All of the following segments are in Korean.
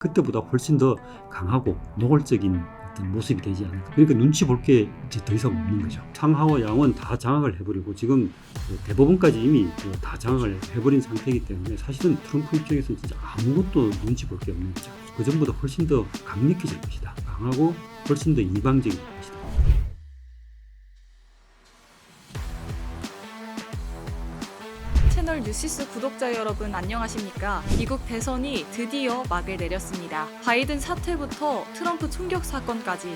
그때보다 훨씬 더 강하고 노골적인 어떤 모습이 되지 않을까. 그러니까 눈치 볼 게 이제 더 이상 없는 거죠. 상하와 양원 다 장악을 해버리고 지금 대법원까지 이미 다 장악을 해버린 상태이기 때문에 사실은 트럼프 입장에서는 진짜 아무것도 눈치 볼 게 없는 거죠. 그 전보다 훨씬 더 강력해질 것이다. 강하고 훨씬 더 이방적인 것이다. 채널 뉴시스 구독자 여러분 안녕하십니까? 미국 대선이 드디어 막을 내렸습니다. 바이든 사퇴부터 트럼프 총격 사건까지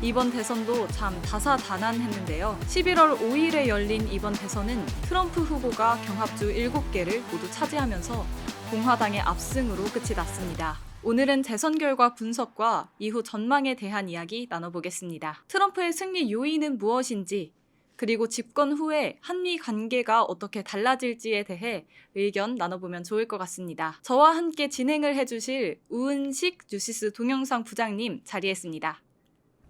이번 대선도 참 다사다난했는데요. 11월 5일에 열린 이번 대선은 트럼프 후보가 경합주 7개를 모두 차지하면서 공화당의 압승으로 끝이 났습니다. 오늘은 대선 결과 분석과 이후 전망에 대한 이야기 나눠보겠습니다. 트럼프의 승리 요인은 무엇인지, 그리고 집권 후에 한미 관계가 어떻게 달라질지에 대해 의견 나눠보면 좋을 것 같습니다. 저와 함께 진행을 해주실 우은식 뉴시스 동영상 부장님 자리했습니다.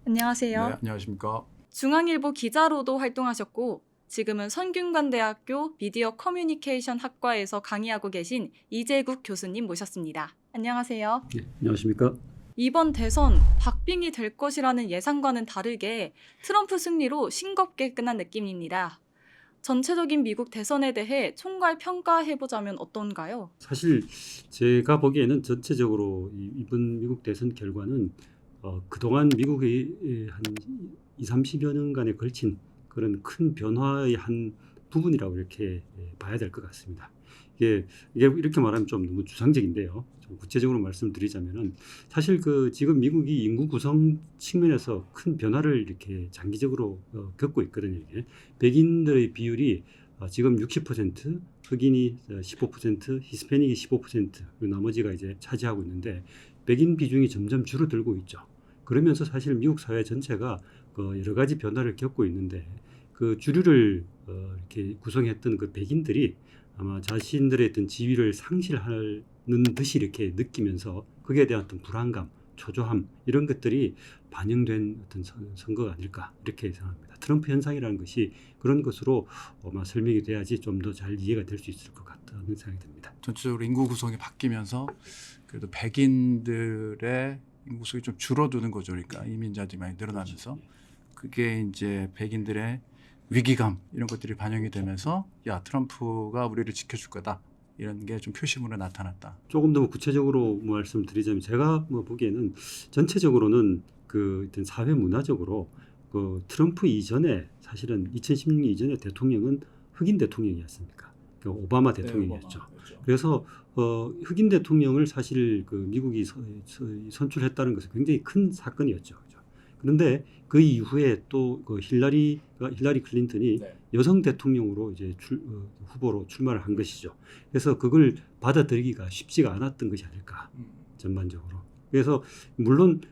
안녕하세요. 네, 안녕하십니까. 중앙일보 기자로도 활동하셨고 지금은 성균관대학교 미디어 커뮤니케이션 학과에서 강의하고 계신 이재국 교수님 모셨습니다. 안녕하세요. 네, 안녕하십니까? 이번 대선 박빙이 될 것이라는 예상과는 다르게 트럼프 승리로 싱겁게 끝난 느낌입니다. 전체적인 미국 대선에 대해 총괄 평가해보자면 어떤가요? 사실 제가 보기에는 전체적으로 이번 미국 대선 결과는 그동안 미국의 한 20-30여 년간에 걸친 그런 큰 변화의 한 부분이라고 이렇게 봐야 될 것 같습니다. 이게 이렇게 말하면 좀 너무 주상적인데요. 좀 구체적으로 말씀드리자면은 사실 지금 미국이 인구 구성 측면에서 큰 변화를 이렇게 장기적으로 겪고 있거든요. 이게 백인들의 비율이 지금 60%, 흑인이 15%, 히스패닉이 15%, 그리고 나머지가 이제 차지하고 있는데 백인 비중이 점점 줄어들고 있죠. 그러면서 사실 미국 사회 전체가 여러 가지 변화를 겪고 있는데 그 주류를 이렇게 구성했던 그 백인들이 아마 자신들의 어떤 지위를 상실하는 듯이 이렇게 느끼면서 거기에 대한 어떤 불안감, 초조함 이런 것들이 반영된 어떤 선거가 아닐까 이렇게 생각합니다. 트럼프 현상이라는 것이 그런 것으로 아마 설명이 돼야지 좀 더 잘 이해가 될 수 있을 것 같다는 생각이 듭니다. 전체적으로 인구 구성이 바뀌면서 그래도 백인들의 인구 구성이 좀 줄어드는 거죠. 그러니까 이민자들이 많이 늘어나면서 그게 이제 백인들의 위기감 이런 것들이 반영이 되면서 야, 트럼프가 우리를 지켜줄 거다. 이런 게 좀 표심으로 나타났다. 조금 더 구체적으로 말씀드리자면 제가 보기에는 전체적으로는 어떤 사회 문화적으로 트럼프 이전에 사실은 2016년 이전에 대통령은 흑인 대통령이었습니까? 오바마 대통령이었죠. 네, 그래서 흑인 대통령을 사실 미국이 선출했다는 것은 굉장히 큰 사건이었죠. 그런데 그 이후에 또 힐러리 클린턴이 네. 여성 대통령으로 이제 후보로 출마를 한 것이죠. 그래서 그걸 받아들이기가 쉽지가 않았던 것이 아닐까 전반적으로. 그래서 물론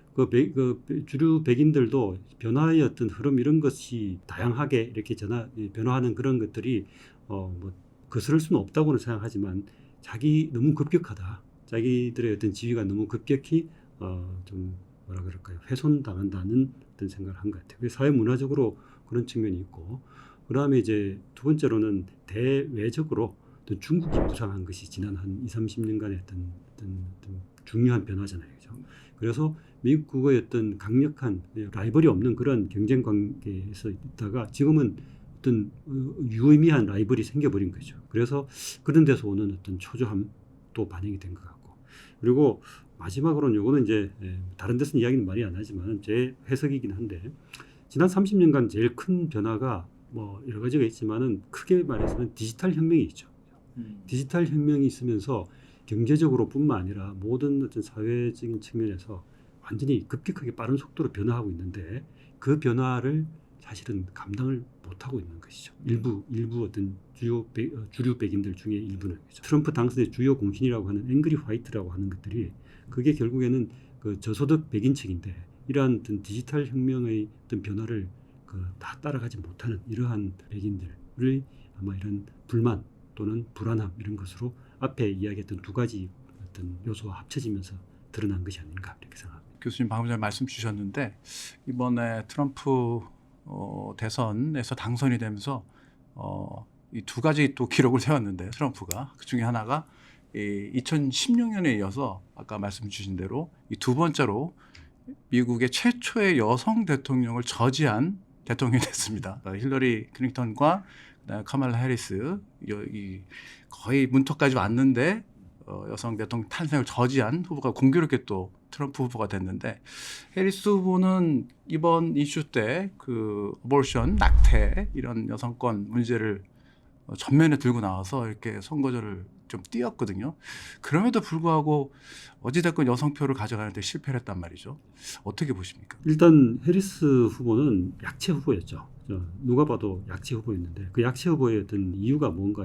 주류 백인들도 변화의 어떤 흐름 이런 것이 다양하게 이렇게 변화하는 그런 것들이 거스를 수는 없다고는 생각하지만 너무 급격하다. 자기들의 어떤 지위가 너무 급격히 좀 뭐라 그럴까요? 훼손당한다는 어떤 생각을 한 것 같아요. 그래서 사회 문화적으로 그런 측면이 있고, 그 다음에 이제 두 번째로는 대외적으로 어떤 중국이 부상한 것이 지난 한 20-30년간의 어떤 중요한 변화잖아요. 그죠? 그래서 미국의 어떤 강력한 라이벌이 없는 그런 경쟁 관계에서 있다가 지금은 어떤 유의미한 라이벌이 생겨버린 거죠. 그래서 그런 데서 오는 어떤 초조함도 반영이 된 것 같고, 그리고 마지막으로는 요거는 이제 다른 데서는 이야기는 많이 안 하지만 제 해석이긴 한데 지난 30년간 제일 큰 변화가 여러 가지가 있지만은 크게 말해서는 디지털 혁명이 있죠. 디지털 혁명이 있으면서 경제적으로 뿐만 아니라 모든 어떤 사회적인 측면에서 완전히 급격하게 빠른 속도로 변화하고 있는데 그 변화를 사실은 감당을 못하고 있는 것이죠. 일부 어떤 주류 백인들 중에 일부는 트럼프 당선의 주요 공신이라고 하는 앵그리 화이트라고 하는 것들이 그게 결국에는 저소득 백인 층인데 이러한 어떤 디지털 혁명의 어떤 변화를 다 따라가지 못하는 이러한 백인들의 아마 이런 불만 또는 불안함 이런 것으로 앞에 이야기했던 두 가지 어떤 요소와 합쳐지면서 드러난 것이 아닌가 이렇게 생각합니다. 교수님 방금 전에 말씀 주셨는데 이번에 트럼프 대선에서 당선이 되면서 이 두 가지 또 기록을 세웠는데 트럼프가 그 중에 하나가 이 2016년에 이어서 아까 말씀 주신 대로 이 두 번째로 미국의 최초의 여성 대통령을 저지한 대통령이 됐습니다. 힐러리 클린턴과 그다음에 카말라 해리스 이 거의 문턱까지 왔는데 여성 대통령 탄생을 저지한 후보가 공교롭게 또 트럼프 후보가 됐는데, 해리스 후보는 이번 이슈 때 그 어볼션, 낙태 이런 여성권 문제를 전면에 들고 나와서 이렇게 선거전을 좀 띄었거든요. 그럼에도 불구하고 어찌됐건 여성표를 가져가는데 실패를 했단 말이죠. 어떻게 보십니까? 일단 해리스 후보는 약체 후보였죠. 누가 봐도 약체 후보였는데 그 약체 후보의 어떤 이유가 뭔가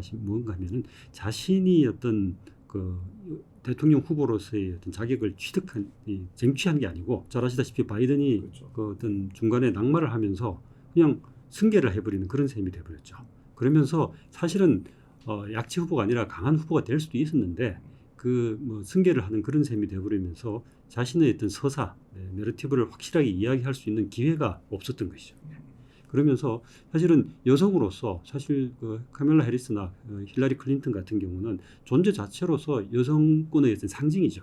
하면은 자신이 어떤 그 대통령 후보로서의 어떤 자격을 쟁취한 게 아니고, 잘 아시다시피 바이든이 그렇죠. 그 어떤 중간에 낙마를 하면서 그냥 승계를 해버리는 그런 셈이 돼버렸죠. 그러면서 사실은 약체 후보가 아니라 강한 후보가 될 수도 있었는데 그 뭐 승계를 하는 그런 셈이 돼버리면서 자신의 어떤 서사, 내러티브를 확실하게 이야기할 수 있는 기회가 없었던 것이죠. 그러면서 사실은 여성으로서 사실 그 카멜라 해리스나 힐러리 클린턴 같은 경우는 존재 자체로서 여성권의 어떤 상징이죠.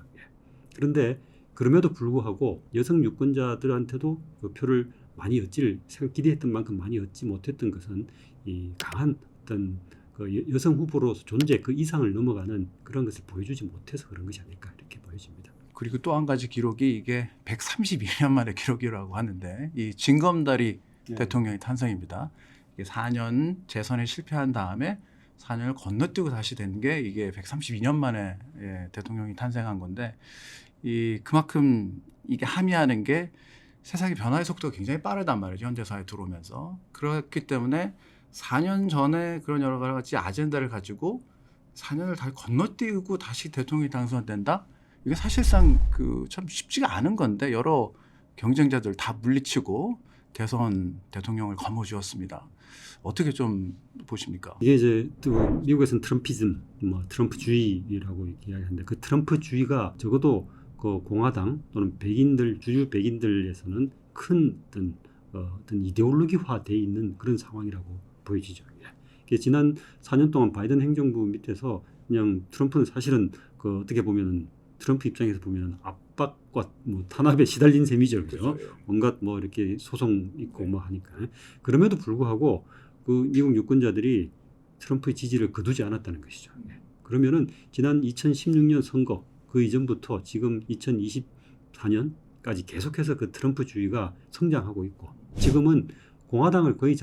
그런데 그럼에도 불구하고 여성 유권자들한테도 그 표를 많이 기대했던 만큼 많이 얻지 못했던 것은 이 강한 어떤 그 여성 후보로서 존재 그 이상을 넘어가는 그런 것을 보여주지 못해서 그런 것이 아닐까 이렇게 보여집니다. 그리고 또 한 가지 기록이 이게 132년 만의 기록이라고 하는데, 이 징검다리 대통령의 탄생입니다. 이게 4년 재선에 실패한 다음에 4년을 건너뛰고 다시 된 게 이게 132년 만에 대통령이 탄생한 건데, 그만큼 이게 함의하는 게 세상의 변화의 속도가 굉장히 빠르단 말이죠. 현대사회에 들어오면서. 그렇기 때문에 4년 전에 그런 여러 가지 아젠다를 가지고 4년을 다 건너뛰고 다시 대통령이 당선된다? 이게 사실상 참 쉽지가 않은 건데, 여러 경쟁자들 다 물리치고 대통령을 거머쥐었습니다. 어떻게 좀 보십니까? 이게 이제 또 미국에서는 트럼피즘, 트럼프주의라고 이야기하는데, 그 트럼프주의가 적어도 그 공화당 또는 주류 백인들에서는 큰 어떤 이데올로기화돼 있는 그런 상황이라고 보여지죠. 지난 4년 동안 바이든 행정부 밑에서 그냥 트럼프는 사실은 그 어떻게 보면 트럼프 입장에서 보면 압박과 뭐 탄압에 시달린 셈이죠. 그렇죠? 뭔가 뭐 이렇게 소송 있고 뭐 하니까. 그럼에도 불구하고 그 미국 유권자들이 트럼프의 지지를 거두지 않았다는 것이죠. 그러면은 지난 2016년 선거 그 이전부터 지금 2024년까지 계속해서 그 트럼프주의가 성장하고 있고, 지금은 공화당을 거의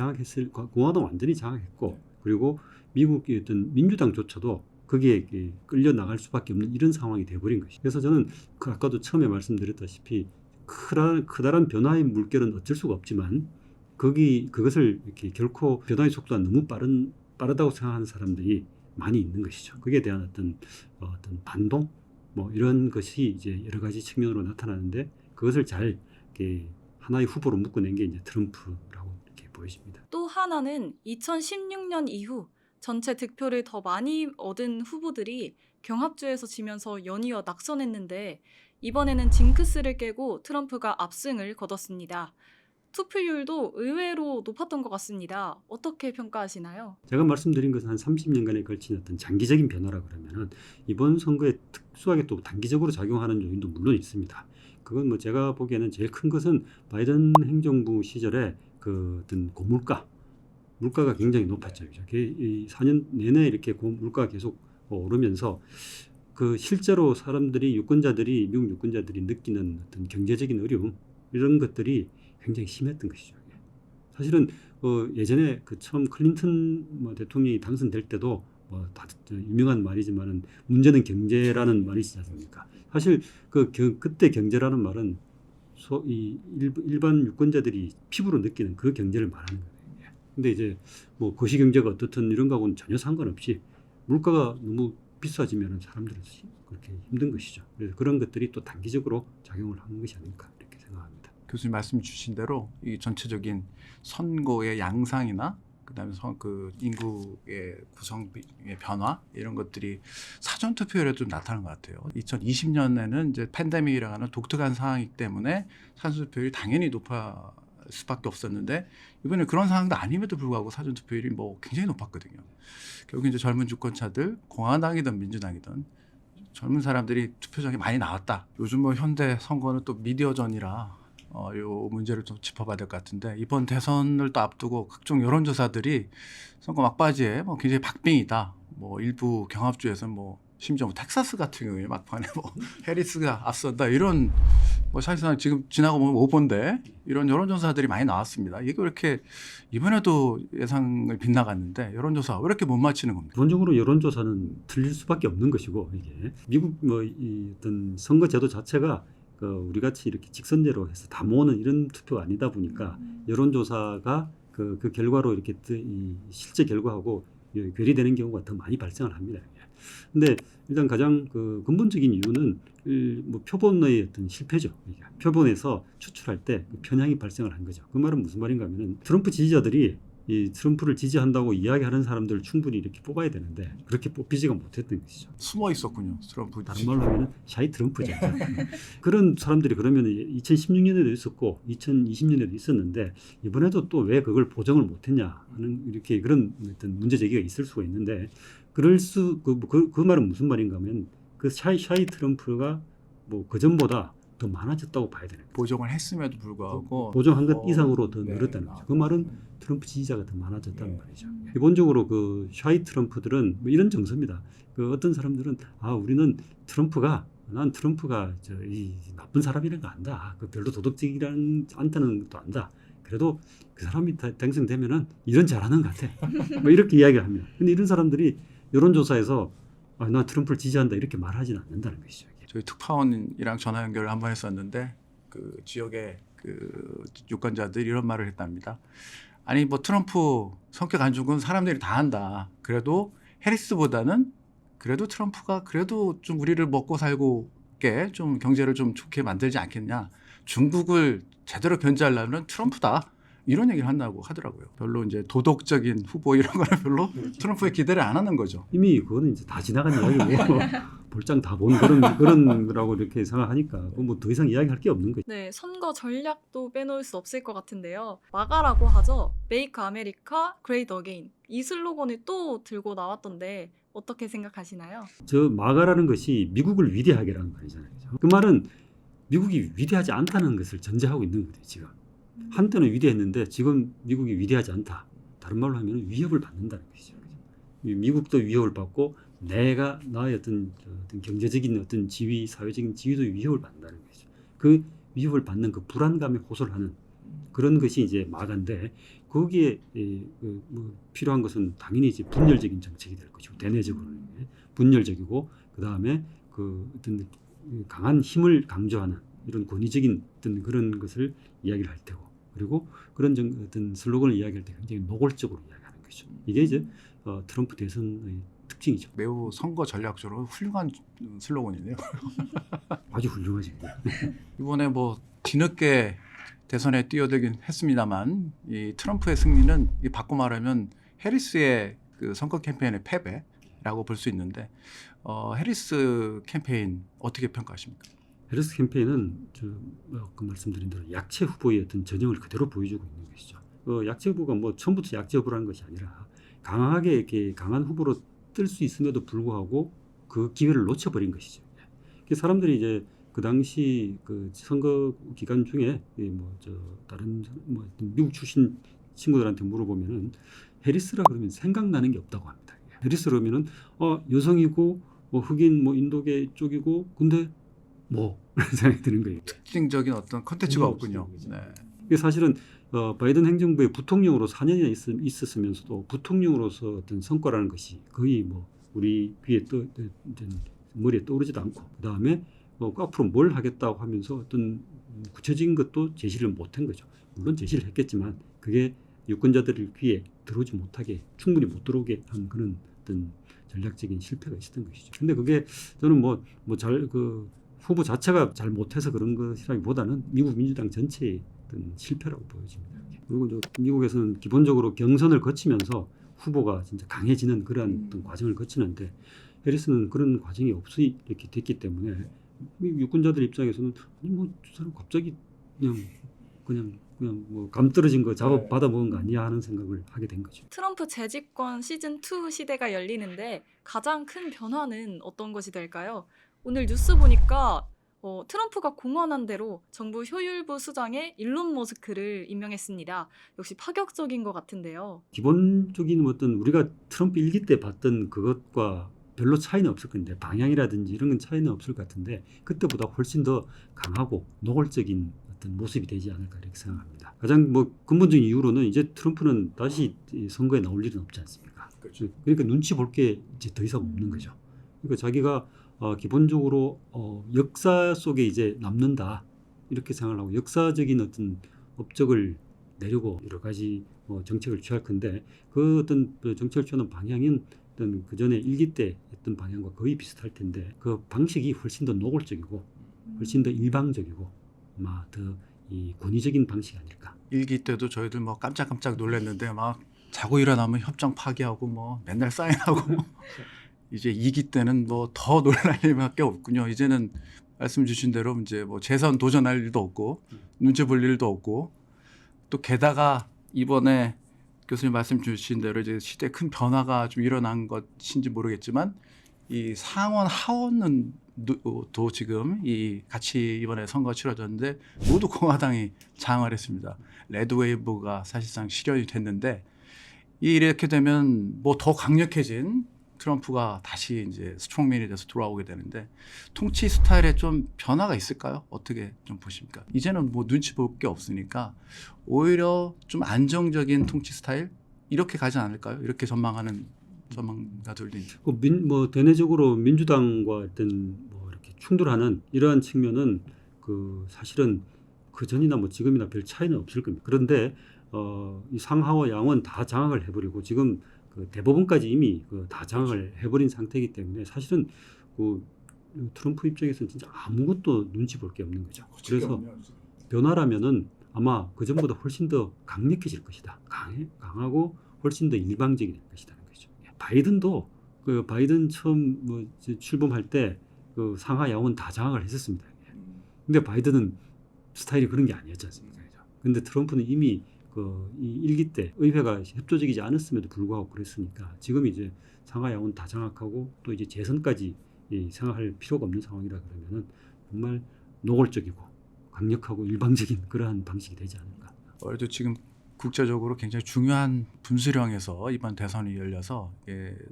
공화당 완전히 장악했고, 그리고 미국의 어떤 민주당조차도 거기에 끌려 나갈 수밖에 없는 이런 상황이 돼버린 것이죠. 그래서 저는 아까도 처음에 말씀드렸다시피 커다란 변화의 물결은 어쩔 수가 없지만 그것을 이렇게 결코 변화의 속도가 너무 빠르다고 생각하는 사람들이 많이 있는 것이죠. 거기에 대한 어떤 반동 뭐 이런 것이 이제 여러 가지 측면으로 나타나는데, 그것을 잘 이렇게 하나의 후보로 묶어낸 게 이제 트럼프라고 이렇게 보여집니다. 또 하나는 2016년 이후 전체 득표를 더 많이 얻은 후보들이 경합주에서 지면서 연이어 낙선했는데, 이번에는 징크스를 깨고 트럼프가 압승을 거뒀습니다. 투표율도 의외로 높았던 것 같습니다. 어떻게 평가하시나요? 제가 말씀드린 것은 한 30년간에 걸친 어떤 장기적인 변화라 그러면은 이번 선거에 특수하게 또 단기적으로 작용하는 요인도 물론 있습니다. 그건 뭐 제가 보기에는 제일 큰 것은 바이든 행정부 시절에 그 어떤 물가가 굉장히 높았죠. 이 4년 내내 이렇게 물가가 계속 오르면서 그 실제로 미국 유권자들이 느끼는 어떤 경제적인 어려움 이런 것들이 굉장히 심했던 것이죠. 사실은 예전에 그 처음 클린턴 대통령이 당선될 때도 다 유명한 말이지만은 문제는 경제라는 말이 있지 않습니까? 사실 그때 경제라는 말은 일반 유권자들이 피부로 느끼는 그 경제를 말하는 거예요. 근데 이제 뭐 거시경제가 어떻든 이런 거하고는 전혀 상관없이 물가가 너무 비싸지면 사람들은 그렇게 힘든 것이죠. 그래서 그런 것들이 또 단기적으로 작용을 하는 것이 아닐까 이렇게 생각합니다. 교수님 말씀 주신 대로 이 전체적인 선거의 양상이나 그다음에 그 인구의 구성의 변화 이런 것들이 사전 투표율에 좀 나타나는 것 같아요. 2020년에는 이제 팬데믹이라고 하는 독특한 상황이기 때문에 사전 투표율이 당연히 높을 수밖에 없었는데, 이번에 그런 상황도 아님에도 불구하고 사전 투표율이 뭐 굉장히 높았거든요. 결국 이제 젊은 주권자들 공화당이든 민주당이든 젊은 사람들이 투표장에 많이 나왔다. 요즘 뭐 현대 선거는 또 미디어전이라 요 문제를 좀 짚어봐야 될 것 같은데 이번 대선을 또 앞두고 각종 여론조사들이 선거 막바지에 뭐 굉장히 박빙이다. 뭐 일부 경합주에서는 뭐 심지어 뭐 텍사스 같은 경우에 막판에 뭐 해리스가 앞선다 이런 뭐 사실상 지금 지나고 보면 5번데 이런 여론조사들이 많이 나왔습니다. 이게 왜 이렇게 이번에도 예상을 빗나갔는데 여론조사 왜 이렇게 못 맞히는 겁니까? 기본적으로 여론조사는 틀릴 수밖에 없는 것이고 이게 미국 뭐 이 어떤 선거제도 자체가 우리 같이 이렇게 직선제로 해서 다 모으는 이런 투표가 아니다 보니까 여론조사가 그 결과로 이렇게 이 실제 결과하고 괴리되는 경우가 더 많이 발생을 합니다. 근데 일단 가장 그 근본적인 이유는 뭐 표본의 어떤 실패죠. 표본에서 추출할 때 편향이 발생을 한 거죠. 그 말은 무슨 말인가 하면은 트럼프 지지자들이 이 트럼프를 지지한다고 이야기하는 사람들을 충분히 이렇게 뽑아야 되는데 그렇게 뽑히지가 못했던 것이죠. 숨어 있었군요. 트럼프. 다른 말로 하면 샤이 트럼프죠. 그런 사람들이 그러면 2016년에도 있었고 2020년에도 있었는데 이번에도 또 왜 그걸 보정을 못했냐 하는 이렇게 그런 어떤 문제 제기가 있을 수가 있는데 그럴 그 말은 무슨 말인가 하면 그 샤이 트럼프가 뭐 그전보다 더 많아졌다고 봐야 되는 거죠. 보정을 했음에도 불구하고 보정한 것 이상으로 더 네. 늘었다는 거죠. 그 말은 트럼프 지지자가 더 많아졌다는 말이죠. 기본적으로 그 샤이 트럼프들은 뭐 이런 정서입니다. 그 어떤 사람들은 우리는 난 트럼프가 이 나쁜 사람이라는 거 안다. 그 별로 도덕적이라는 않다는 것도 안다. 그래도 그 사람이 당선되면은 이런 잘하는 것 같아. 뭐 이렇게 이야기를 합니다. 근데 이런 사람들이 여론조사에서 난 트럼프를 지지한다 이렇게 말하지는 않는다는 것이죠. 저희 특파원이랑 전화 연결을 한번 했었는데 그 지역의 그 유권자들이 이런 말을 했답니다. 아니 뭐 트럼프 성격 안 좋은 건 사람들이 다 한다. 그래도 해리스보다는 그래도 트럼프가 그래도 좀 우리를 먹고 살고게 좀 경제를 좀 좋게 만들지 않겠냐. 중국을 제대로 견제하려면 트럼프다. 이런 얘기를 한다고 하더라고요. 별로 이제 도덕적인 후보 이런 거는 별로 트럼프에 기대를 안 하는 거죠. 이미 그거는 이제 다 지나간 이야기고 볼장 다 본 그런 거라고 이렇게 생각하니까 뭐 더 이상 이야기할 게 없는 거죠. 네, 선거 전략도 빼놓을 수 없을 것 같은데요. 마가라고 하죠. Make America Great Again. 이 슬로건을 또 들고 나왔던데 어떻게 생각하시나요? 저 마가라는 것이 미국을 위대하게라는 말이잖아요. 그 말은 미국이 위대하지 않다는 것을 전제하고 있는 거예요. 지금 한때는 위대했는데 지금 미국이 위대하지 않다. 다른 말로 하면 위협을 받는다는 것이죠. 미국도 위협을 받고 나의 어떤 경제적인 어떤 지위, 사회적인 지위도 위협을 받는다는 것이죠. 그 위협을 받는 그 불안감에 호소를 하는 그런 것이 이제 마가인데 거기에 뭐 필요한 것은 당연히 이제 분열적인 정책이 될 것이고 대내적으로는 분열적이고 그 다음에 그 어떤 강한 힘을 강조하는 이런 권위적인 어떤 그런 것을 이야기를 할 테고 그리고 그런 어떤 슬로건을 이야기할 때 굉장히 노골적으로 이야기하는 것이죠. 이게 이제 트럼프 대선의 특징이죠. 매우 선거 전략적으로 훌륭한 슬로건이네요. 아주 훌륭하지. 이번에 뭐 뒤늦게 대선에 뛰어들긴 했습니다만 이 트럼프의 승리는 이 바꿔 말하면 해리스의 그 선거 캠페인의 패배라고 볼 수 있는데 해리스 캠페인 어떻게 평가하십니까? 해리스 캠페인은 아까 말씀드린 대로 약체 후보의 어떤 전형을 그대로 보여주고 있는 것이죠. 약체 후보가 뭐 처음부터 약체 후보라는 것이 아니라 강하게 이렇게 강한 후보로 뜰 수 있음에도 불구하고 그 기회를 놓쳐버린 것이죠. 사람들이 이제 그 당시 그 선거 기간 중에 다른 미국 출신 친구들한테 물어보면은 해리스라 그러면 생각나는 게 없다고 합니다. 해리스 그러면은 여성이고 뭐 흑인 뭐 인도계 쪽이고 근데 뭐 그런 생각이 드는 거예요. 특징적인 어떤 컨텐츠가 없군요. 네. 이게 사실은 바이든 행정부의 부통령으로 4년이나 있었으면서도 부통령으로서 어떤 성과라는 것이 거의 뭐 우리 귀에 머리에 떠오르지도 않고 그 다음에 앞으로 뭘 하겠다고 하면서 어떤 구체적인 것도 제시를 못한 거죠. 물론 제시를 했겠지만 그게 유권자들의 귀에 들어오지 못하게 충분히 못 들어오게 한 그런 어떤 전략적인 실패가 있었던 것이죠. 근데 그게 저는 그 후보 자체가 잘 못해서 그런 것이라기보다는 미국 민주당 전체의 어떤 실패라고 보여집니다. 그리고 미국에서는 기본적으로 경선을 거치면서 후보가 진짜 강해지는 그런 어떤 과정을 거치는데 해리스는 그런 과정이 없이 이렇게 됐기 때문에 유권자들 입장에서는 저 사람 갑자기 그냥 그냥 뭐 감 떨어진 거 작업 받아 먹은 거 아니야 하는 생각을 하게 된 거죠. 트럼프 재집권 시즌2 시대가 열리는데 가장 큰 변화는 어떤 것이 될까요? 오늘 뉴스 보니까 트럼프가 공언한 대로 정부 효율부 수장에 일론 머스크를 임명했습니다. 역시 파격적인 것 같은데요. 기본적인 어떤 우리가 트럼프 일기 때 봤던 그것과 별로 차이는 없을 건데 방향이라든지 이런 건 차이는 없을 것 같은데 그때보다 훨씬 더 강하고 노골적인 어떤 모습이 되지 않을까 이렇게 생각합니다. 가장 뭐 근본적인 이유로는 이제 트럼프는 다시 이 선거에 나올 일은 없지 않습니까? 그렇죠. 그러니까 눈치 볼 게 이제 더 이상 없는 거죠. 그러니까 자기가 기본적으로 역사 속에 이제 남는다 이렇게 생각을 하고 역사적인 어떤 업적을 내려고 여러 가지 정책을 취할 건데 그 어떤 정책을 취하는 방향은 어떤 그 전에 일기 때 했던 방향과 거의 비슷할 텐데 그 방식이 훨씬 더 노골적이고 훨씬 더 일방적이고 아마 더 이 권위적인 방식이 아닐까. 일기 때도 저희들 뭐 깜짝깜짝 놀랐는데 막 자고 일어나면 협정 파기하고 뭐 맨날 사인하고 이제 2기 때는 뭐 더 놀랄 일밖에 없군요. 이제는 말씀 주신 대로 이제 뭐 재선 도전할 일도 없고 눈치 볼 일도 없고 또 게다가 이번에 교수님 말씀 주신 대로 이제 시대에 큰 변화가 좀 일어난 것인지 모르겠지만 이 상원 하원은 도 지금 이 같이 이번에 선거가 치러졌는데 모두 공화당이 장을 했습니다. 레드웨이브가 사실상 실현이 됐는데 이렇게 되면 뭐 더 강력해진 트럼프가 다시 이제 스트롱맨이 돼서 돌아오게 되는데 통치 스타일에 좀 변화가 있을까요? 어떻게 좀 보십니까? 이제는 뭐 눈치 볼 게 없으니까 오히려 좀 안정적인 통치 스타일 이렇게 가지 않을까요? 이렇게 전망하는 전망가들도 있죠. 뭐 대내적으로 민주당과 어떤 뭐 이렇게 충돌하는 이러한 측면은 그 사실은 그 전이나 뭐 지금이나 별 차이는 없을 겁니다. 그런데 이 상하와 양원 다 장악을 해버리고 지금 그 대법원까지 이미 다 장악을 해버린 상태이기 때문에 사실은 그 트럼프 입장에서는 진짜 아무것도 눈치 볼 게 없는 거죠. 그래서 변화라면은 아마 그 전보다 훨씬 더 강력해질 것이다. 강하고 훨씬 더 일방적이 될 것이라는 거죠. 바이든도 그 바이든 처음 뭐 출범할 때 그 상하 양원 다 장악을 했었습니다. 근데 바이든은 스타일이 그런 게 아니었지 않습니까? 근데 트럼프는 이미 이 일기 때 의회가 협조적이지 않았음에도 불구하고 그랬으니까 지금 이제 상하 양원 다 장악하고 또 이제 재선까지 생각할 필요가 없는 상황이라 그러면은 정말 노골적이고 강력하고 일방적인 그러한 방식이 되지 않을까. 그래도 지금 국제적으로 굉장히 중요한 분수령에서 이번 대선이 열려서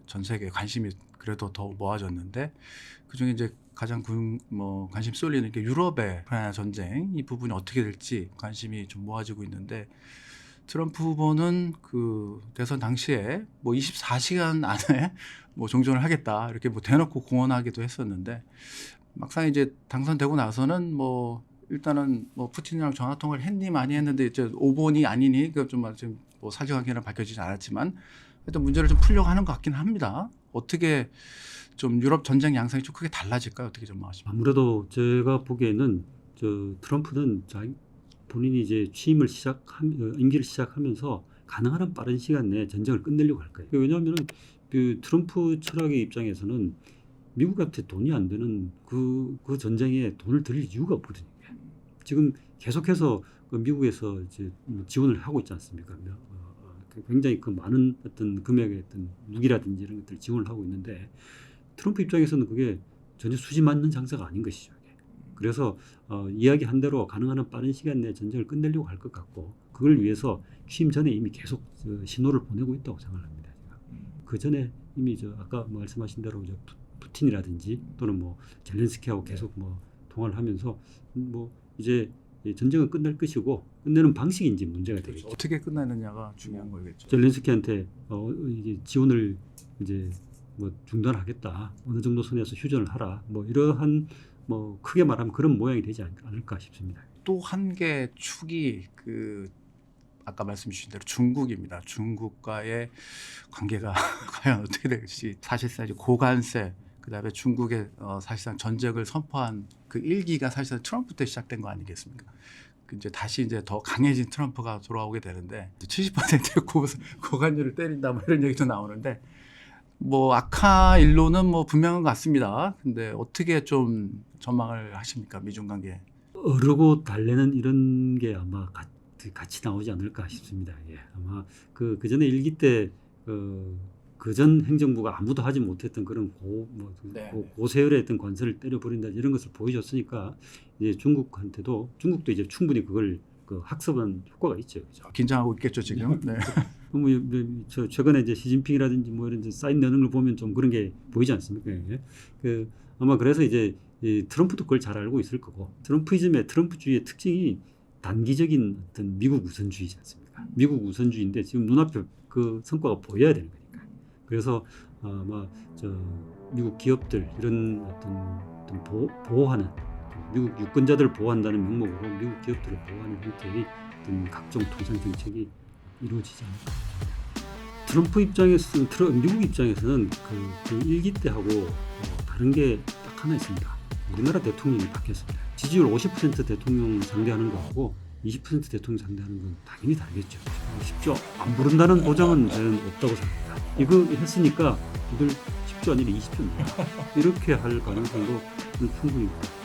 전 세계 관심이 그래도 더 모아졌는데 그중에 이제 가장 관심 쏠리는 게 유럽의 우크라이나 전쟁 이 부분이 어떻게 될지 관심이 좀 모아지고 있는데 트럼프 후보는 그 대선 당시에 뭐 24시간 안에 뭐 종전을 하겠다 이렇게 뭐 대놓고 공언하기도 했었는데 막상 이제 당선되고 나서는 뭐 일단은 뭐 푸틴이랑 전화 통화를 했니 많이 했는데 이제 오보니 아니니 그 좀 지금 뭐 사실관계는 밝혀지지 않았지만 일단 문제를 좀 풀려고 하는 것 같긴 합니다. 어떻게 좀 유럽 전쟁 양상이 좀 크게 달라질까요? 어떻게 전망하십니까? 아무래도 제가 보기에는 트럼프는 본인이 이제 임기를 시작하면서 가능한 한 빠른 시간 내에 전쟁을 끝내려고 할 거예요. 왜냐하면 그 트럼프 철학의 입장에서는 미국한테 돈이 안 되는 그 전쟁에 돈을 들일 이유가 없거든요. 지금 계속해서 미국에서 이제 지원을 하고 있지 않습니까? 굉장히 그 많은 어떤 금액의 어떤 무기라든지 이런 것들 지원을 하고 있는데 트럼프 입장에서는 그게 전혀 수지 맞는 장사가 아닌 것이죠. 그래서 이야기한 대로 가능한 한 빠른 시간 내에 전쟁을 끝내려고 할 것 같고 그걸 위해서 취임 전에 이미 계속 신호를 보내고 있다고 생각합니다. 그 전에 이미 아까 말씀하신 대로 푸틴이라든지 또는 뭐 젤렌스키하고 계속 뭐 통화를 하면서 뭐 이제 전쟁은 끝날 것이고 끝내는 방식이 이제 문제가 되겠죠. 어떻게 끝내느냐가 중요한 거겠죠. 젤렌스키한테 이게 지원을 이제 뭐 중단하겠다. 어느 정도 선에서 휴전을 하라. 뭐 이러한 뭐 크게 말하면 그런 모양이 되지 않을까 싶습니다. 또 한 개 축이 아까 말씀 주신 대로 중국입니다. 중국과의 관계가 과연 어떻게 될지 사실상 이제 고관세 그다음에 중국의 사실상 전쟁을 선포한 그 일기가 사실상 트럼프 때 시작된 거 아니겠습니까? 이제 다시 이제 더 강해진 트럼프가 돌아오게 되는데 70%의 고관료를 때린다 뭐 이런 얘기도 나오는데 뭐 악화 일로는 뭐 분명한 것 같습니다. 근데 어떻게 좀 전망을 하십니까? 미중 관계. 어르고 달래는 이런 게 아마 같이 나오지 않을까 싶습니다. 예. 아마 그 전에 일기 때 그전 행정부가 아무도 하지 못했던 그런 네. 고세열의 어떤 관세를 때려버린다 이런 것을 보여줬으니까 이제 중국한테도 중국도 이제 충분히 그걸 학습한 효과가 있죠. 그죠? 긴장하고 있겠죠 지금. 네. 저 최근에 이제 시진핑이라든지 뭐 이런 사인 내는 걸 보면 좀 그런 게 보이지 않습니까? 예. 아마 그래서 이제 이 트럼프도 그걸 잘 알고 있을 거고 트럼프주의의 특징이 단기적인 어떤 미국 우선주의지 않습니까? 미국 우선주의인데 지금 눈앞에 그 성과가 보여야 되는 거니까. 그래서 아마 미국 기업들 이런 어떤 보호하는 미국 유권자들을 보호한다는 명목으로 미국 기업들을 보호하는 형태의 어떤 각종 통상 정책이 이루어지지 않을까. 트럼프 미국 입장에서는 그 일기 때하고 다른 게 딱 하나 있습니다. 우리나라 대통령이 바뀌었습니다. 지지율 50% 대통령 상대하는 거하고 20% 대통령 상대하는 건 당연히 다르겠죠. 쉽죠. 안 부른다는 보장은 저는 없다고 생각합니다. 이거 했으니까 이들 10조 아니라 20조입니다. 이렇게 할 가능성도 충분히 있다.